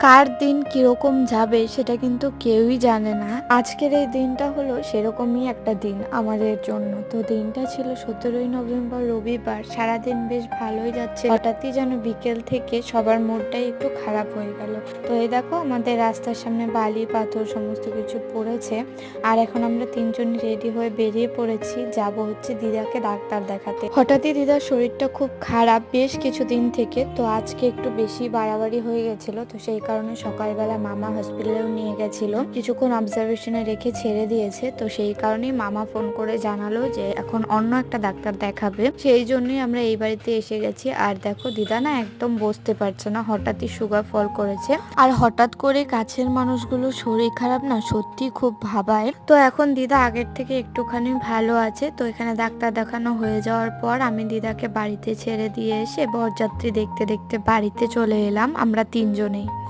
কার দিন কিরকম যাবে সেটা কিন্তু কেউই জানে না। আজকের এই দিনটা হলো সেরকমই একটা দিন আমাদের জন্য। তো দিনটা ছিল 17ই নভেম্বর, রবিবার। সারাদিন বেশ ভালোই যাচ্ছে, হঠাৎই যেন বিকেল থেকে সবার মুডটাই একটু খারাপ হয়ে গেল। তো এই দেখো আমাদের রাস্তার সামনে বালি পাথর সমস্ত কিছু পড়েছে, আর এখন আমরা তিনজন রেডি হয়ে বেরিয়ে পড়েছি, যাব হচ্ছে দিদাকে ডাক্তার দেখাতে। হঠাৎই দিদার শরীরটা খুব খারাপ বেশ কিছুদিন থেকে, তো আজকে একটু বেশি বাড়াবাড়ি হয়ে গেছিল। তো সেই কারণে সকালবেলা মামা হসপিটালেও নিয়ে গেছিল, কিছুক্ষণ অবজারভেশনে রেখে ছেড়ে দিয়েছে। তো সেই কারণেই মামা ফোন করে জানালো যে এখন অন্য একটা ডাক্তার দেখাবে, সেই জন্যই আমরা এই বাড়িতে এসে গেছি। আর দেখো দিদা না একদম বসতে পারছে না, হঠাৎই সুগার ফল করেছে। আর হঠাৎ করে কাছের মানুষগুলো শরীর খারাপ না সত্যি খুব ভাবায়। তো এখন দিদা আগের থেকে একটুখানি ভালো আছে। তো এখানে ডাক্তার দেখানো হয়ে যাওয়ার পর আমি দিদাকে বাড়িতে ছেড়ে দিয়ে এসে বরযাত্রী দেখতে দেখতে বাড়িতে চলে এলাম আমরা তিনজনেই।